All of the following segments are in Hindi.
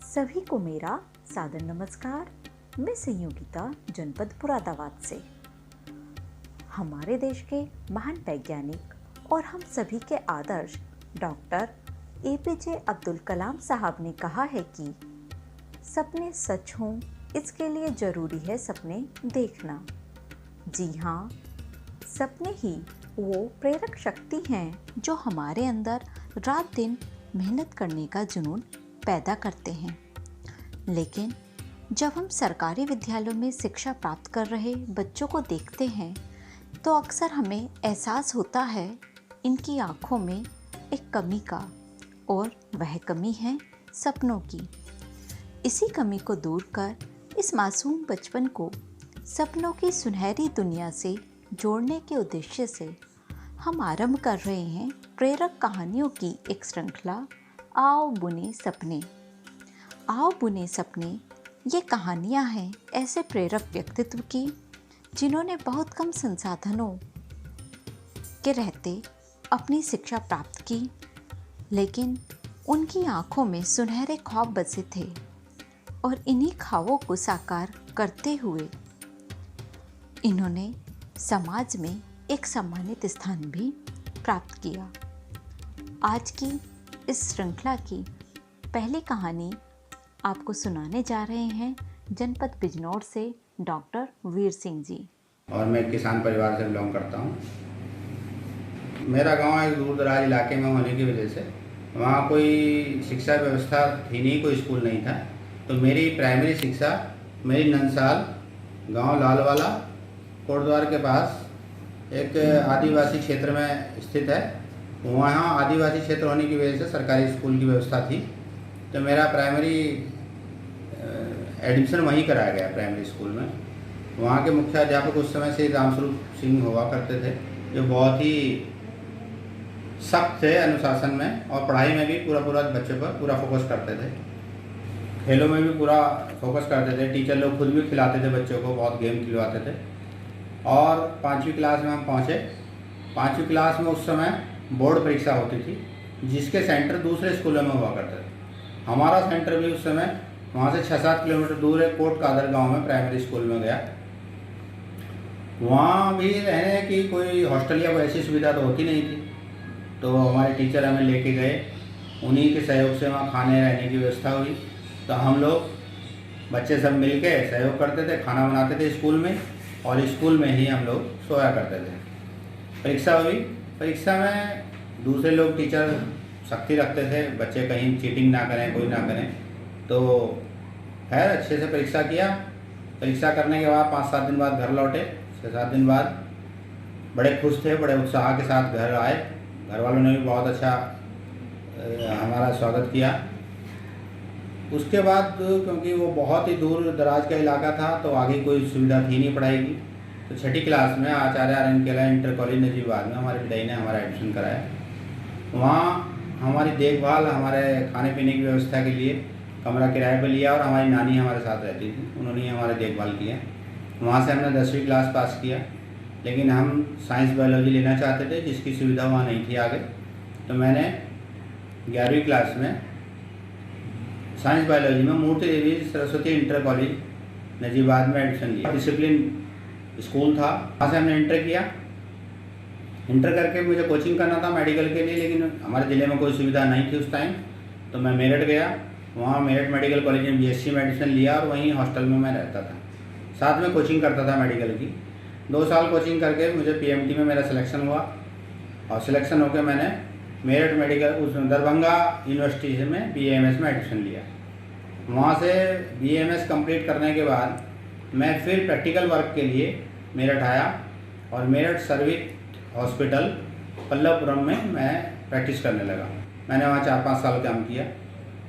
सभी को मेरा सादर नमस्कार। मैं संयोगिता जनपद मुरादाबाद से। हमारे देश के महान वैज्ञानिक और हम सभी के आदर्श डॉक्टर एपीजे अब्दुल कलाम साहब ने कहा है कि सपने सच हों इसके लिए ज़रूरी है सपने देखना। जी हाँ, सपने ही वो प्रेरक शक्ति हैं जो हमारे अंदर रात दिन मेहनत करने का जुनून पैदा करते हैं। लेकिन जब हम सरकारी विद्यालयों में शिक्षा प्राप्त कर रहे बच्चों को देखते हैं तो अक्सर हमें एहसास होता है इनकी आँखों में एक कमी का, और वह कमी है सपनों की। इसी कमी को दूर कर इस मासूम बचपन को सपनों की सुनहरी दुनिया से जोड़ने के उद्देश्य से हम आरंभ कर रहे हैं प्रेरक कहानियों की एक श्रृंखला, आओ बुने सपने। आओ बुने सपने ये कहानियाँ हैं ऐसे प्रेरक व्यक्तित्व की जिन्होंने बहुत कम संसाधनों के रहते अपनी शिक्षा प्राप्त की, लेकिन उनकी आँखों में सुनहरे ख्वाब बसे थे और इन्हीं ख्वाबों को साकार करते हुए इन्होंने समाज में एक सम्मानित स्थान भी प्राप्त किया। आज की इस श्रृंखला की पहली कहानी आपको सुनाने जा रहे हैं जनपद बिजनौर से डॉक्टर वीर सिंह जी। और मैं किसान परिवार से बिलोंग करता हूँ। मेरा गांव एक दूर दराज इलाके में होने की वजह से वहाँ कोई शिक्षा व्यवस्था थी नहीं, कोई स्कूल नहीं था। तो मेरी प्राइमरी शिक्षा मेरी नंसाल गांव लालवाला कोटद्वार के पास एक आदिवासी क्षेत्र में स्थित है। वहाँ आदिवासी क्षेत्र होने की वजह से सरकारी स्कूल की व्यवस्था थी, तो मेरा प्राइमरी एडमिशन वहीं कराया गया प्राइमरी स्कूल में। वहाँ के मुख्य अध्यापक उस समय से रामस्वरूप सिंह हुआ करते थे, जो बहुत ही सख्त थे अनुशासन में, और पढ़ाई में भी पूरा बच्चों पर पूरा फोकस करते थे। खेलों में भी पूरा फोकस करते थे। टीचर लोग खुद भी खिलाते थे बच्चों को, बहुत गेम खिलवाते थे। और 5वीं क्लास में हम पहुँचे। 5वीं क्लास में उस समय बोर्ड परीक्षा होती थी, जिसके सेंटर दूसरे स्कूलों में हुआ करते थे। हमारा सेंटर भी उस समय वहाँ से 6-7 किलोमीटर दूर एक कोट कादर गांव में प्राइमरी स्कूल में गया। वहाँ भी रहने की कोई हॉस्टल या कोई ऐसी सुविधा तो होती नहीं थी, तो हमारे टीचर हमें लेके गए। उन्हीं के सहयोग से वहाँ खाने रहने की व्यवस्था हुई। तो हम लोग बच्चे सब मिल के सहयोग करते थे, खाना बनाते थे स्कूल में, और स्कूल में ही हम लोग सोया करते थे। परीक्षा हुई। परीक्षा में दूसरे लोग टीचर सख्ती रखते थे, बच्चे कहीं चीटिंग ना करें, कोई ना करें। तो खैर अच्छे से परीक्षा किया। परीक्षा करने के बाद 5-7 दिन बाद घर लौटे। 6-7 दिन बाद बड़े खुश थे, बड़े उत्साह के साथ घर आए। घर वालों ने भी बहुत अच्छा हमारा स्वागत किया। उसके बाद क्योंकि वो बहुत ही दूर दराज का इलाका था, तो आगे कोई सुविधा थी नहीं पढ़ाई की, तो 6ठी क्लास में आचार्य RN केला इंटर कॉलेज नजीबाद में हमारे पिताजी ने हमारा एडमिशन कराया। वहाँ हमारी देखभाल, हमारे खाने पीने की व्यवस्था के लिए कमरा किराए पर लिया, और हमारी नानी हमारे साथ रहती थी, उन्होंने हमारी देखभाल किया। वहाँ से हमने 10वीं क्लास पास किया, लेकिन हम साइंस बायोलॉजी लेना चाहते थे, जिसकी सुविधा वहाँ नहीं थी आगे। तो मैंने 11वीं क्लास में साइंस बायोलॉजी में मूर्ति देवी सरस्वती इंटर कॉलेज नजीबाद में एडमिशन लिया। डिसिप्लिन स्कूल था, वहाँ से हमने इंटर किया। इंटर करके मुझे कोचिंग करना था मेडिकल के लिए, लेकिन हमारे ज़िले में कोई सुविधा नहीं थी उस टाइम। तो मैं मेरठ गया, वहाँ मेरठ मेडिकल कॉलेज में BSc में एडमिशन लिया, और वहीं हॉस्टल में मैं रहता था, साथ में कोचिंग करता था मेडिकल की। 2 साल कोचिंग करके मुझे PMT में मेरा सिलेक्शन हुआ, और सिलेक्शन होकर मैंने मेरठ मेडिकल उस दरभंगा यूनिवर्सिटी में BAMS में एडमिशन लिया। वहाँ से BAMS कंप्लीट करने के बाद मैं फिर प्रैक्टिकल वर्क के लिए मेरठ आया, और मेरठ सर्विस हॉस्पिटल पल्लवपुरम में मैं प्रैक्टिस करने लगा। मैंने वहाँ 4-5 साल काम किया।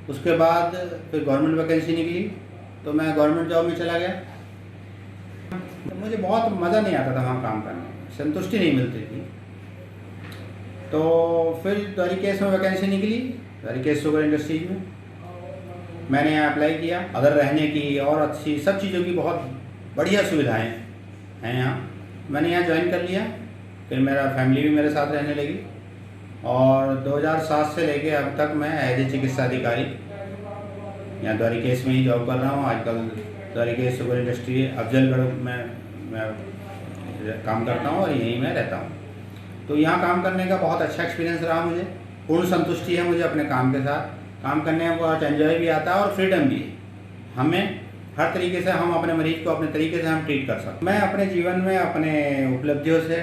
उसके बाद फिर गवर्नमेंट वैकेंसी निकली, तो मैं गवर्नमेंट जॉब में चला गया। तो मुझे बहुत मज़ा नहीं आता था वहाँ काम करने में, संतुष्टि नहीं मिलती थी। तो फिर द्वारिकेश में वैकेंसी निकली, द्वारिकेश शुगर इंडस्ट्रीज में मैंने यहाँ अप्लाई किया। अगर रहने की और अच्छी सब चीज़ों की बहुत बढ़िया सुविधाएं हैं यहाँ। मैंने यहाँ ज्वाइन कर लिया। फिर मेरा फैमिली भी मेरे साथ रहने लगी, और 2007 से लेके अब तक मैं एज ए चिकित्सा अधिकारी यहाँ द्वारिकेश में ही जॉब कर रहा हूँ। आजकल द्वारिकेश शुगर इंडस्ट्री अफजलगढ़ में मैं काम करता हूँ और यहीं मैं रहता हूँ। तो यहाँ काम करने का बहुत अच्छा एक्सपीरियंस रहा मुझे। पूर्ण संतुष्टि है मुझे अपने काम के साथ। काम करने में बहुत एंजॉय भी आता है और फ्रीडम भी है। हमें हर तरीके से हम अपने मरीज को अपने तरीके से हम ट्रीट कर सकते हैं। मैं अपने जीवन में अपने उपलब्धियों से,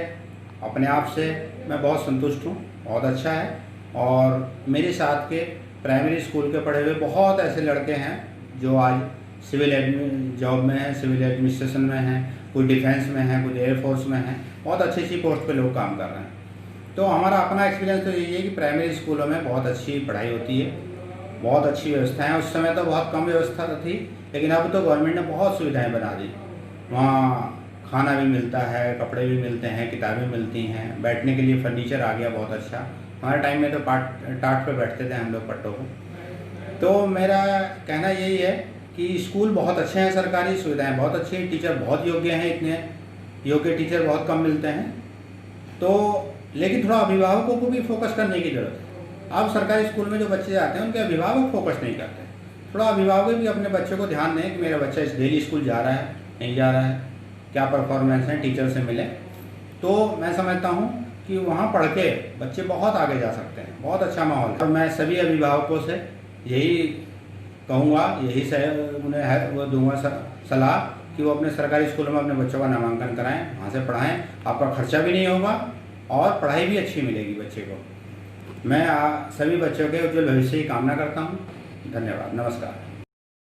अपने आप से मैं बहुत संतुष्ट हूँ। बहुत अच्छा है। और मेरे साथ के प्राइमरी स्कूल के पढ़े हुए बहुत ऐसे लड़के हैं जो आज सिविल जॉब में हैं, सिविल एडमिनिस्ट्रेशन में हैं, कुछ डिफेंस में हैं, कुछ एयरफोर्स में हैं। बहुत अच्छी अच्छी पोस्ट पे लोग काम कर रहे हैं। तो हमारा अपना एक्सपीरियंस तो यही है कि प्राइमरी स्कूलों में बहुत अच्छी पढ़ाई होती है, बहुत अच्छी व्यवस्था है। उस समय तो बहुत कम व्यवस्था थी, लेकिन अब तो गवर्नमेंट ने बहुत सुविधाएं बना दी। वहाँ खाना भी मिलता है, कपड़े भी मिलते हैं, किताबें मिलती हैं, बैठने के लिए फर्नीचर आ गया बहुत अच्छा। हमारे टाइम में तो टाट पे बैठते थे हम लोग, पट्टों को। तो मेरा कहना यही है कि स्कूल बहुत अच्छे हैं, सरकारी सुविधाएं बहुत अच्छी हैं, टीचर बहुत योग्य हैं। इतने योग्य टीचर बहुत कम मिलते हैं। तो लेकिन थोड़ा अभिभावकों को भी फोकस करने की ज़रूरत है। अब सरकारी स्कूल में जो बच्चे जाते हैं उनके अभिभावक फोकस नहीं करते। थोड़ा अभिभावक भी अपने बच्चे को ध्यान दें कि मेरा बच्चा इस डेली स्कूल जा रहा है, नहीं जा रहा है, क्या परफॉर्मेंस है, टीचर से मिले। तो मैं समझता हूँ कि वहाँ पढ़ के बच्चे बहुत आगे जा सकते हैं। बहुत अच्छा माहौल है। और मैं सभी अभिभावकों से यही कहूँगा, यही उन्हें है वो दूँगा सलाह कि वो अपने सरकारी स्कूलों में अपने बच्चों का नामांकन कराएं, वहाँ से पढ़ाएं। आपका खर्चा भी नहीं होगा और पढ़ाई भी अच्छी मिलेगी बच्चे को। मैं सभी बच्चों के उज्जवल भविष्य की कामना करता हूँ। धन्यवाद। नमस्कार।